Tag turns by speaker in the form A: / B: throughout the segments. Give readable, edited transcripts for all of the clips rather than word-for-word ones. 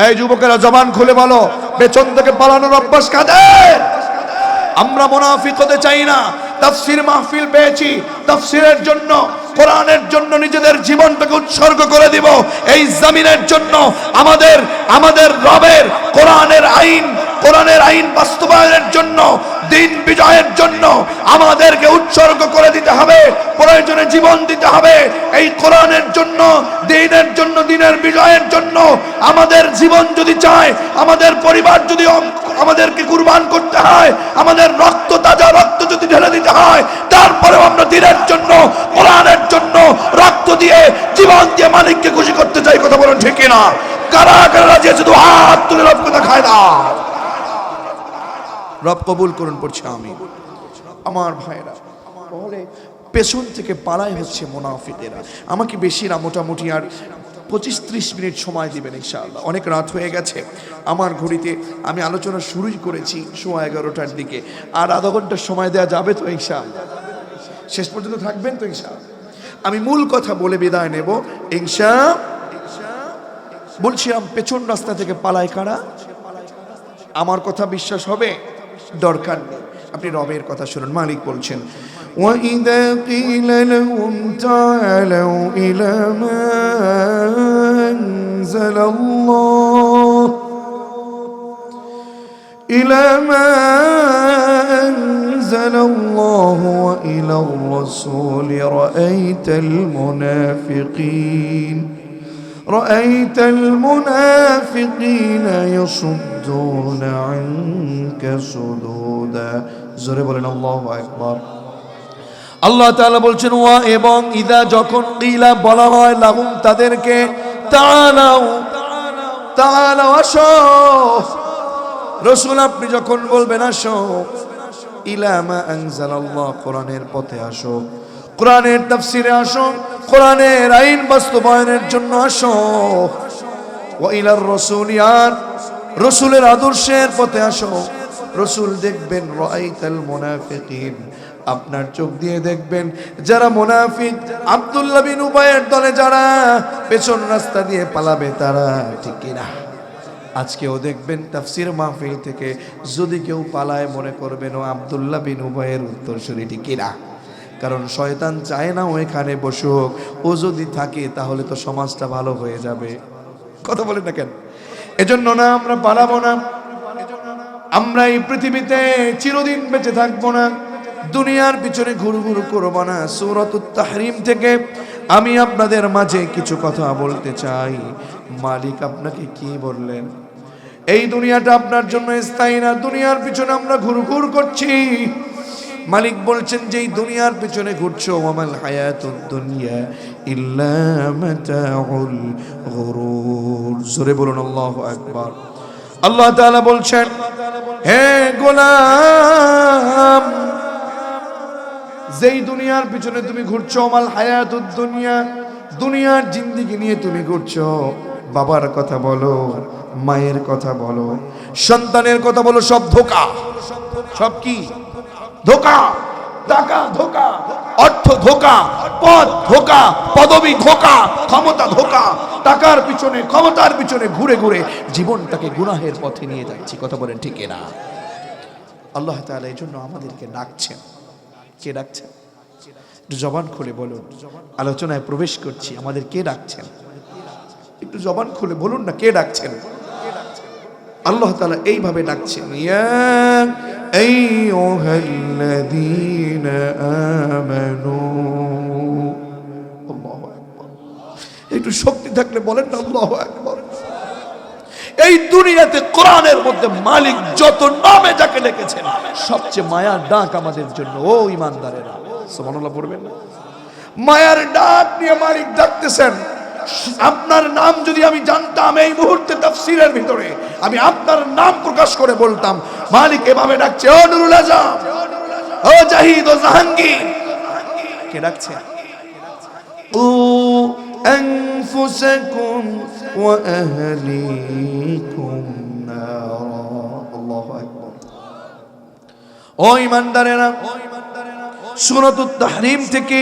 A: এই যুবকেরা জবান খুলে বলো, পেছন থেকে পালানোর অভ্যাস কাদের? আমরা মুনাফিক হতে চাই না। তাফসীর মাহফিল পেয়েছি, তাফসীরের জন্য, কোরআনের জন্য নিজেদের জীবনটাকে উৎসর্গ করে দিব। এই জমিনের জন্য আমাদের রবের কোরআনের আইন বাস্তবায়নের জন্য, দিন বিজয়ের জন্য আমাদেরকে উৎসর্গ করে দিতে হবে, প্রয়োজনে জীবন দিতে হবে। এই কোরআনের জন্য, দিনের জন্য, দিনের বিজয়ের জন্য আমাদের জীবন যদি চায়, আমাদের পরিবার যদি আমাদেরকে কুরবান করতে হয়, আমাদের রক্ত, তাজা রক্ত যদি ঢেলে দিতে হয়, তারপরেও আমরা দিনের জন্য, কোরআনের জন্য রক্ত দিয়ে, জীবন দিয়ে মালিককে খুশি করতে চাই। কথা বলেন ঠিক কিনা? কারা কারা রাজি আছে? দু হাত তুলে রব কথা খায় না। রব কবুল করুন, পড়ছি আমি। আমার ভাইরা, পেছন থেকে পালায় হচ্ছে মুনাফিকেরা। আমাকে বেশি না, মোটামুটি আর 25-30 মিনিট সময় দিবেন ইনশাআল্লাহ। অনেক রাত হয়ে গেছে আমার ঘড়িতে। আমি আলোচনা শুরুই করেছি 11:15টার দিকে, আর আধা ঘন্টার সময় দেওয়া যাবে তো ইনশাআল্লাহ? শেষ পর্যন্ত থাকবেন তো ইনশাআল্লাহ? আমি মূল কথা বলে বিদায় নেব ইনশাআল্লাহ। বলছিলাম, পেছন রাস্তা থেকে পালায় কারা? আমার কথা বিশ্বাস হবে? দরকার নেই, আপনি রবের কথা শুনুন। মালিক বলছেন, وَإِذَا قِيلَ لَهُمْ تَعَالَوْا إِلَى مَا أَنزَلَ اللَّهُ وَإِلَى الرَّسُولِ رأيت المنافقين يصدون عنك صدودا। জোরে বলেন আল্লাহু আকবার। আল্লাহ তাআলা বলছেন, ওয়া এবং ইদা যখন কিলা বলা হয়, লাহুম তাদেরকে, তাআলাও আসো, রাসূল আপনি যখন বলবেন আসো, ইলা মা আনজালাল্লাহ কোরআনের পথে আসো, কোরআনের তাফসিরে আসো, কোরআনের আইন বাস্তবায়নের জন্য আসো, ওয়া ইলার রাসূল, আর রাসূলের আদর্শের পথে আসো। রাসূল দেখবেন, রাআইতাল মুনাফিকিন, আপনার চোখ দিয়ে দেখবেন যারা মুনাফিক, আব্দুল্লাহ বিন উবাইয়ের দলে যারা পেছন রাস্তা দিয়ে পালাবে তারা, ঠিক কিনা? আজকেও দেখবেন তাফসীর মাহফিল থেকে যদি কেউ পালায়, মনে করবেন ও আব্দুল্লাহ বিন উবাইয়ের উত্তরসূরি, ঠিক কিনা? কারণ শয়তান চায় না ওইখানে বসুক, ও যদি থাকে তাহলে তো সমাজটা ভালো হয়ে যাবে। কথা বলেন না কেন? এজন্য না আমরা পালাবো না, আমরা এই পৃথিবীতে চিরদিন বেঁচে থাকবো না, দুনিয়ার পিছনে ঘুরঘুর করবো না। সূরাতুত তাহরিম থেকে আমি আপনাদের মাঝে কিছু কথা বলতে চাই। মালিক আপনাকে কি বললেন? এই দুনিয়াটা আপনার জন্য স্থায়ী না, দুনিয়ার পিছনে আমরা ঘুরঘুর করছি। মালিক বলছেন যে এই দুনিয়ার পিছনে ঘুরছো, ওয়ামাল হায়াতুদ দুনিয়া ইল্লা মাতাউল গুরুর। জোরে বলুন আল্লাহু আকবার। আল্লাহ তাআলা বলছেন, হে গোলাম, যেই দুনিয়ার পিছনে তুমি ঘুরছো, ওয়ামাল হায়াতুদ দুনিয়া, দুনিয়ার জিন্দেগি নিয়ে তুমি ঘুরছো, বাবার কথা বলো, মায়ের কথা বলো, সন্তানের কথা বলো, সব ধোঁকা। সব কি? ধোঁকা। টাকা ধোঁকা, অর্থ ধোঁকা, পদ ধোঁকা, পদবি ধোঁকা, ক্ষমতা ধোঁকা। টাকার পিছনে, ক্ষমতার পিছনে ঘুরে ঘুরে জীবনটাকে গুনাহের পথে নিয়ে যাচ্ছি। কথা বলেন ঠিক না? আল্লাহ তাআলা এই জন্য আমাদেরকে ডাকছেন। কে ডাকছেন? একটু জবান খুলে বলুন। আলোচনায় প্রবেশ করছি, আমাদের কে ডাকছেন? একটু জবান খুলে বলুন না, কে ডাকছেন? আল্লাহ তাআলা এইভাবে ডাকছেন, ইয়া আইয়ুহাল্লাযীনা আমানু। আল্লাহু আকবার। একটু শক্তি থাকলে বলেন না আল্লাহু আকবার। এই দুনিয়াতে কোরআনের মধ্যে মালিক যত নামে যাকে ডেকেছেন, সবচেয়ে মায়ার ডাক আমাদের জন্য। ও ঈমানদারেরা, সুবহানাল্লাহ পড়বেন না? মায়ার ডাক নিয়ে মালিক ডাকতেছেন। আপনার নাম যদি আমি জানতাম, এই মুহূর্তে তাফসীরের ভিতরে আমি আপনার নাম প্রকাশ করে বলতাম। মালিক এভাবে ডাকছে, ও নুরুল আজম, ও জাহিদ, ও জাহাঙ্গীর। কে ডাকছে? ও আনফুসাকুম ওয়া আহলিকুম নার। আল্লাহু আকবার। ও ঈমানদারেরা, সূরাতুত তাহরিম থেকে,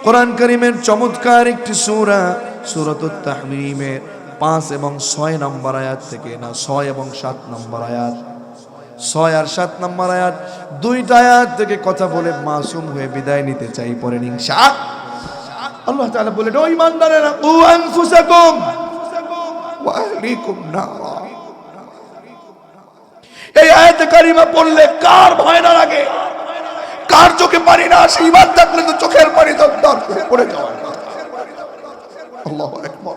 A: কোরআন কারীমের চমৎকার একটি সূরা, সূরাতুত তাহরিমের 5 এবং 6 নম্বর আয়াত থেকে, না 6 এবং 7 নম্বর আয়াত, 6 আর 7 নম্বর আয়াত, দুইটা আয়াত থেকে কথা বলে মাসুম হয়ে বিদায় নিতে চাই। পরে ইনশাআল্লাহ আল্লাহ তাআলা বলেন, ও ঈমানদারেরা, কু আনফুসাকুম ওয়া আহলিকুম নারা। এই আয়াতে কারিমা পড়লে কার ভয় না লাগে, কার চোখে পানি না আসে? ঈমান থাকলে তো চোখের পানি দরদর করে পড়ে যাওয়ার কথা। আল্লাহু আকবার।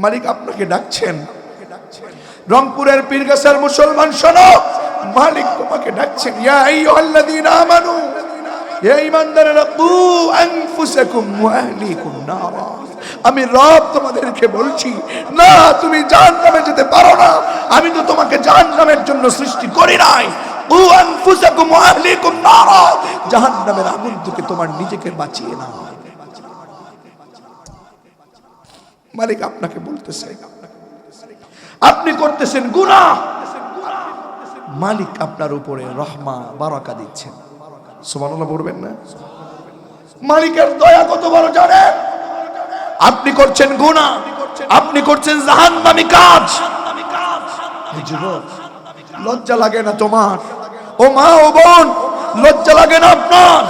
A: মালিক আপনাকে ডাকছেন। রংপুরের পীরগাছার মুসলমান শোনো, মালিক তোমাকে ডাকছেন। ইয়া আইয়ুহাল্লাযীনা আমানু, হে ঈমানদারেরা, কু আনফুসাকুম ওয়া আহলিকুম নারা। আমি রব তোমাদেরকে বলছি, না তুমি জাহান্নামে যেতে পারো না। আমি তো তোমাকে জাহান্নামের জন্য সৃষ্টি করি নাই। কু আনফুসাকুম ওয়া আহলিকুম নারা, জাহান্নামের আগুন থেকে তোমার নিজেকে বাঁচিয়ে নাও। মালিক আপনাকে বলতেছে, আপনি করতেছেন গুনাহ, মালিক আপনার উপরে রহমা বারাকা দিচ্ছেন। সুবহানাল্লাহ বলবেন না? মালিকের দয়া কত বড় জানেন? আপনি করছেন গুনাহ, আপনি করছেন জাহান্নামী কাজ। এই যুবক, লজ্জা লাগে না তোমার? ও মা, ও বোন, লজ্জা লাগে না আপনার?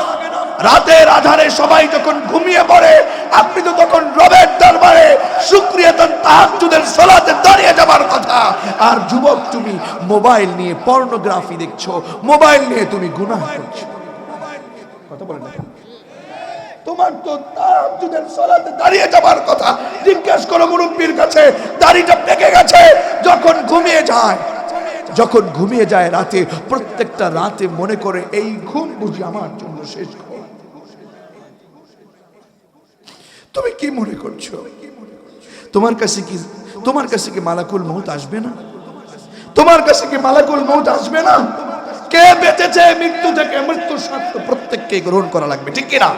A: রাতের আধারে সবাই যখন ঘুমিয়ে পড়ে, আপনি তো তখন রবের দরবারে শুকরিয়াতান তাহাজ্জুদের সালাতে দাঁড়িয়ে যাবার কথা। আর যুবক, তুমি মোবাইল নিয়ে পর্নোগ্রাফি দেখছো, মোবাইল নিয়ে তুমি গুনাহ করছো। কথা বলেন না? তোমার তো তাহাজ্জুদের সালাতে দাঁড়িয়ে যাবার কথা। জিজ্ঞেস করো মুরব্বির কাছে, দাড়িটা পেকে গেছে, যখন ঘুমিয়ে যায়, যখন ঘুমিয়ে যায় রাতে, প্রত্যেকটা রাতে মনে করে এই ঘুম বুঝি আমার জন্য শেষ ঘুম। তুমি কি মনে করছো? তোমার কাছে কি মালাকুল মউত আসবে না? তোমার কাছে কি মালাকুল মউত আসবে না? কে বেঁচেছে মৃত্যু থেকে? মৃত্যুর স্বাদ তো প্রত্যেককে গ্রহণ করা লাগবে, ঠিক কি না?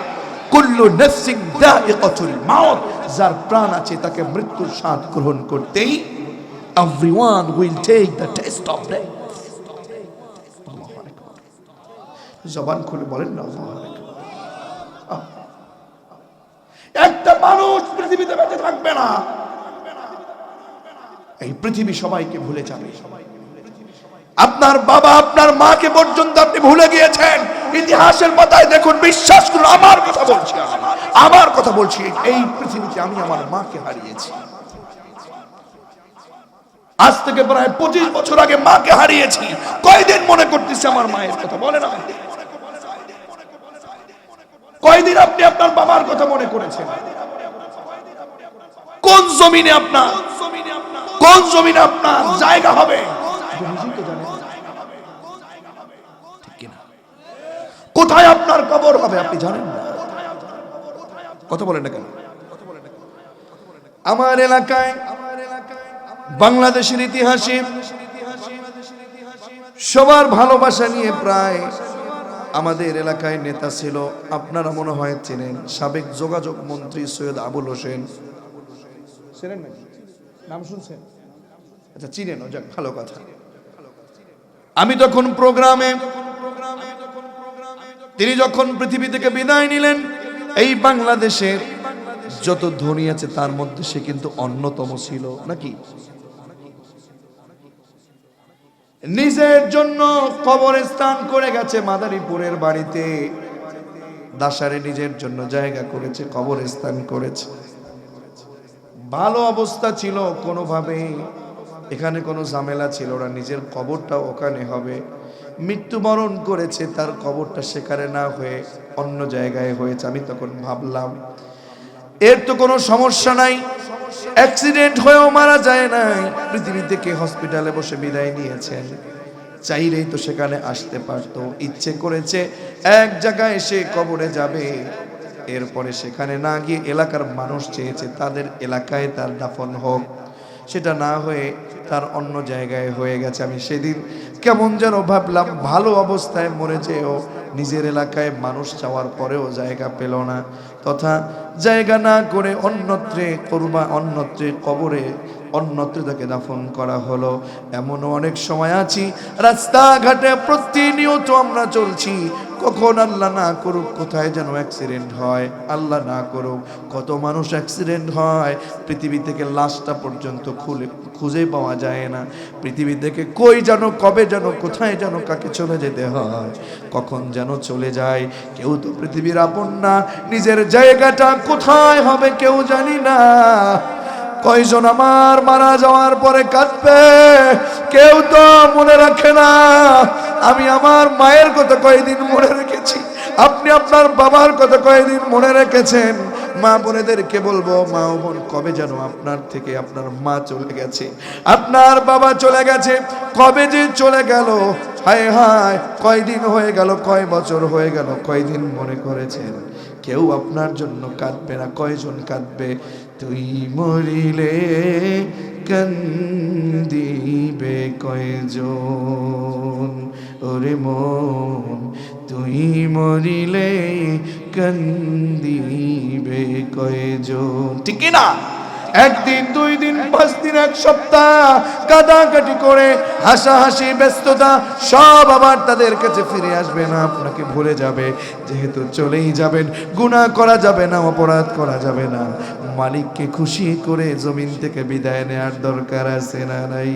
A: কুল্লু নাফসিন যায়িকাতুল মাউত, যার প্রাণ আছে তাকে মৃত্যুর স্বাদ গ্রহণ করতেই। Everyone will take the taste of death. আল্লাহু আকবার। জবান খুলে বলেন না আল্লাহু আকবার। একটা মানুষ পৃথিবীতে বেঁচে থাকবে না, এই পৃথিবী সবাইকে ভুলে যাবে। আপনার বাবা, আপনার মাকে পর্যন্ত আপনি ভুলে গিয়েছেন। ইতিহাসের পাতায় দেখুন, বিশ্বাস করুন, আমার কথা বলছি, এই পৃথিবীতে আমি আমার মাকে হারিয়েছি। আজ থেকে প্রায় 25 বছর আগে মাকে হারিয়েছি। কয়দিন মনে করতেছি আমার মায়ের কথা? বলে না? কয়দিন আপনি আপনার বাবার কথা মনে করেছেন? কোন জমিনে আপনার জায়গা হবে? কোথায় আপনার কবর হবে আপনি জানেন না? কথা বলেন না কেন? আমার এলাকায়, বাংলাদেশের ইতিহাসে সবার ভালোবাসা নিয়ে প্রায় আমাদের এলাকায় নেতা ছিল, আপনারা মনে হয় চেনেন, সাবেক যোগাযোগ মন্ত্রী সৈয়দ আবুল হোসেন। চেনেন নাকি? নাম শুনছেন? আচ্ছা, চিনেন, যাক ভালো কথা। আমি তখন প্রোগ্রামে, তিনি যখন পৃথিবী থেকে বিদায় নিলেন, এই বাংলাদেশের যত ধনী আছে তার মধ্যে সে কিন্তু অন্যতম ছিল নাকি? নিজের জন্য কবরস্থান করে গেছে মাদারীপুরের বাড়িতে, দাসারে নিজের জন্য জায়গা করেছে, কবরস্থান করেছে। ভালো অবস্থা ছিল, কোনোভাবে এখানে কোনো ঝামেলা ছিল না, নিজের কবরটা ওখানে হবে। মৃত্যুবরণ করেছে, তার কবরটা সেখানে না হয়ে অন্য জায়গায় হয়েছে। আমি তখন ভাবলাম, এর তো কোনো সমস্যা নাই, অ্যাক্সিডেন্ট হয়েও মারা যায় নাই, পৃথিবী থেকে হসপিটালে বসে বিদায় নিয়েছেন, চাইলেই তো সেখানে আসতে পারতো। ইচ্ছে করেছে এক জায়গায় এসে কবরে যাবে, এরপরে সেখানে না গিয়ে এলাকার মানুষ চেয়েছে তাদের এলাকায় তার দাফন হোক, সেটা না হয়ে তার অন্য জায়গায় হয়ে গেছে। আমি সেদিন কেমন যেন ভাবলাম, ভালো অবস্থায় মরে যেও নিজের এলাকায় মানুষ চাওয়ার পরেও জায়গা পেল না, তথা জায়গা না করে অন্যত্রে কবরে অন্যত্রে তাকে দাফন করা হলো। এমনও অনেক সময় আছি, রাস্তাঘাটে প্রতিনিয়ত আমরা চলছি, কখন আল্লাহ না করুক কোথায় যেন অ্যাক্সিডেন্ট হয়, আল্লাহ না করুক কত মানুষ অ্যাক্সিডেন্ট হয়, পৃথিবী থেকে লাশটা পর্যন্ত খুঁজে পাওয়া যায় না, পৃথিবী থেকে কই যেন কবে যেন কোথায় যেন কাকে চলে যেতে হয়, কখন যেন চলে যায়। কেউ তো পৃথিবীর আপন না, নিজের জায়গাটা কোথায় হবে কেউ জানি না। কয়জন আমার মারা যাওয়ার পরে কাঁদবে, কেউ তো মনে রাখে না। আমি আমার মায়ের কথা কয়দিন মনে রেখেছি, আপনি আপনার বাবার কথা কয়দিন মনে রেখেছেন। মা বোনেদেরকে বলবো, মা ও বোন, কবে যেন আপনার থেকে আপনার মা চলে গেছে, আপনার বাবা চলে গেছে, কবে যে চলে গেল, হায় হায় কয়দিন হয়ে গেল, কয় বছর হয়ে গেল, কয়দিন মনে করেছেন। কেউ আপনার জন্য কাঁদবে না। কয়জন কাঁদবে? তুই মরিলে কান্দিবে কয়জন, ওরে মন তুই মরিলে কান্দিবে কয়জন, ঠিক না? একদিন, দুই দিন, 5 দিন, 1 সপ্তাহ কাটাকাটি করে হাসাহাসি ব্যস্ততা সব আবার তাদের কাছে ফিরে আসবে না, আপনাকে ভুলে যাবে। যেহেতু চলেই যাবেন, গুনাহ করা যাবে না, অপরাধ করা যাবে না, মালিককে খুশি করে জমিন থেকে বিদায় নেওয়ার দরকার আছে না নাই?